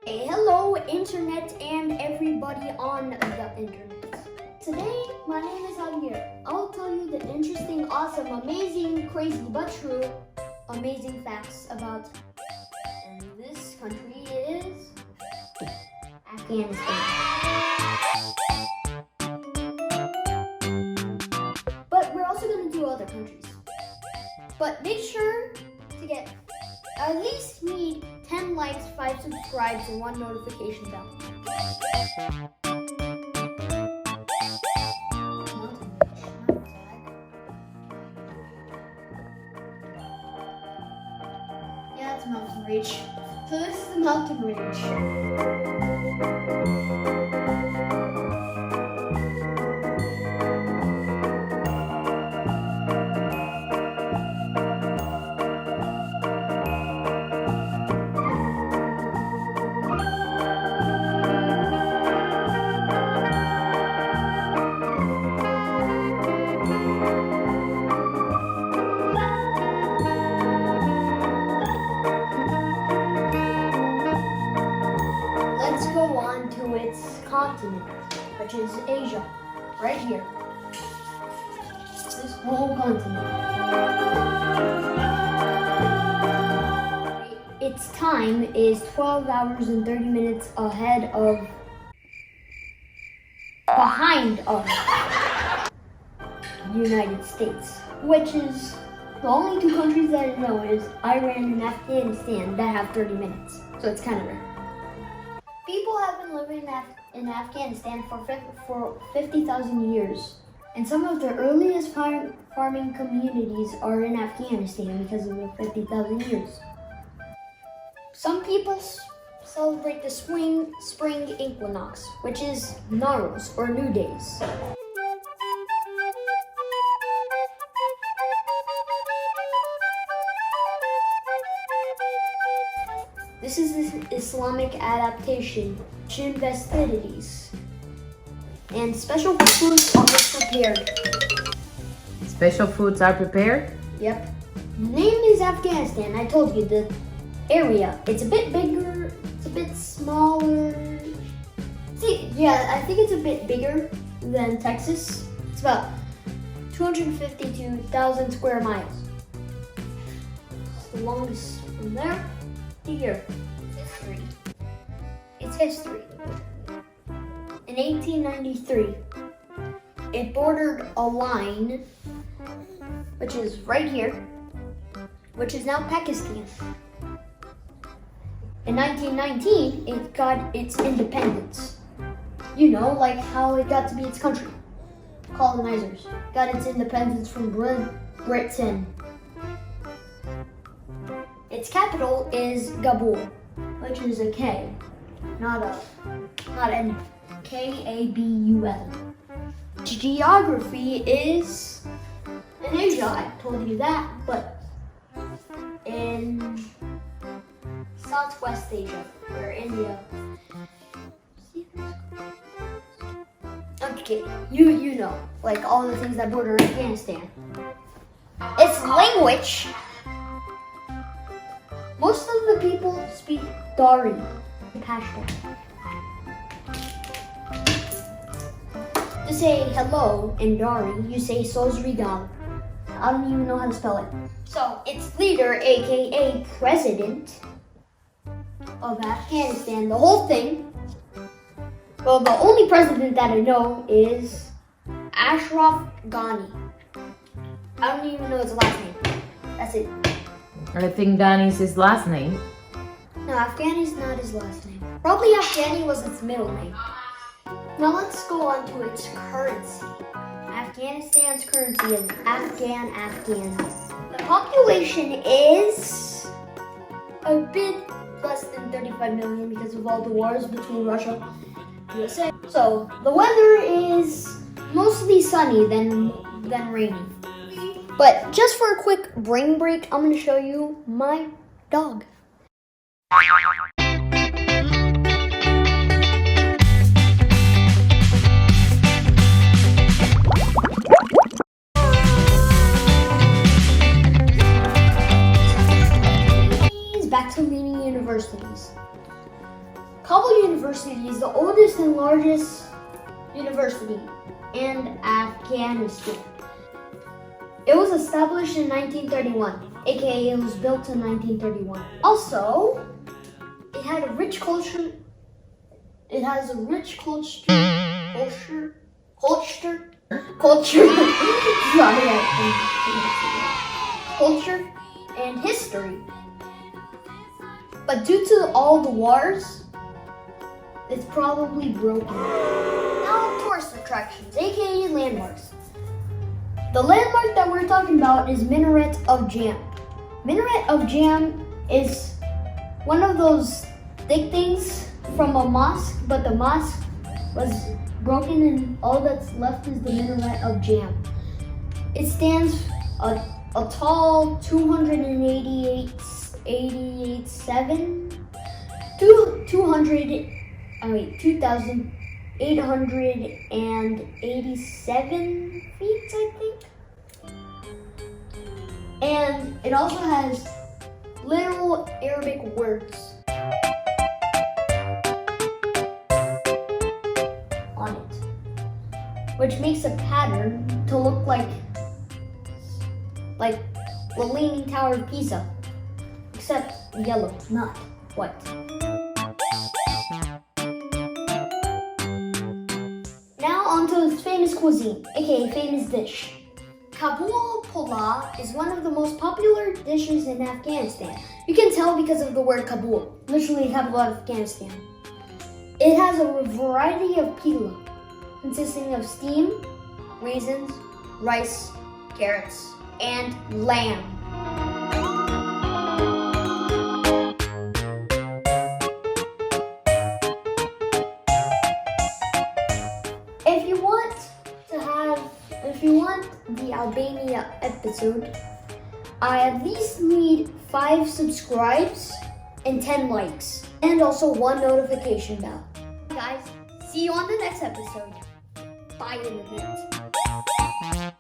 Hey, hello, internet and everybody on the internet. Today, my name is Javi. I'll tell you the interesting, awesome, amazing, crazy, but true, amazing facts about this country is Afghanistan. But we're also going to do other countries. But make sure to get at least need 10 likes, 5 subscribes, and 1 notification bell. Yeah, it's mountain range. So this is the mountain range. Let's go on to its continent, which is Asia, right here. This whole continent. Its time is 12 hours and 30 minutes behind of the United States, which is the only 2 countries that I know is Iran and Afghanistan that have 30 minutes. So it's kind of rare. People have been living in Afghanistan for 50,000 years, and some of the earliest farming communities are in Afghanistan because of the 50,000 years. Some people celebrate the spring equinox, which is Nowruz or New Days. This is the Islamic adaptation, festivities, and special foods are prepared. Special foods are prepared? Yep. The name is Afghanistan. I told you the area. It's a bit bigger. It's a bit smaller. See, yeah, I think it's a bit bigger than Texas. It's about 252,000 square miles. It's the longest from there to here. History. It's history. In 1893, it bordered a line, which is right here, which is now Pakistan. In 1919, it got its independence. You know, like how it got to be its country. Colonizers got its independence from Britain. Its capital is Kabul, which is a K, not N. Kabul. Geography is in Asia. I told you that, but in Southwest Asia or India. Okay, you know, like all the things that border Afghanistan. Its language. Most of the people speak Dari, Pashto. To say hello in Dari, you say Sozrigal. I don't even know how to spell it. So, its leader, aka President of Afghanistan, the whole thing. Well, the only president that I know is Ashraf Ghani. I don't even know his last name. That's it. I think Ghani is his last name. No, Afghani is not his last name. Probably Afghani was its middle name. Now let's go on to its currency. Afghanistan's currency is Afghan. The population is a bit less than 35 million because of all the wars between Russia and USA. So the weather is mostly sunny than rainy. But just for a quick brain break, I'm going to show you my dog. Back to leading universities. Kabul University is the oldest and largest university in Afghanistan. It was established in 1931, aka it was built in 1931. Also, it had a rich culture. It has a rich culture. Culture and history. But due to all the wars, it's probably broken. Now, tourist attractions, aka landmarks. The landmark that we're talking about is Minaret of Jam. Minaret of Jam is one of those thick things from a mosque, but the mosque was broken and all that's left is the Minaret of Jam. It stands a tall 2,887 feet, I think. And it also has little Arabic words on it, which makes a pattern to look like the Leaning Tower of Pisa, except yellow, not white. Now onto its famous cuisine, aka famous dish. Kabul pulao is one of the most popular dishes in Afghanistan. You can tell because of the word Kabul, literally capital of Afghanistan. It has a variety of pila, consisting of steam, raisins, rice, carrots, and lamb. If you want the Albania episode, I at least need 5 subscribes and 10 likes, and also 1 notification bell. Guys, see you on the next episode. Bye in a bit.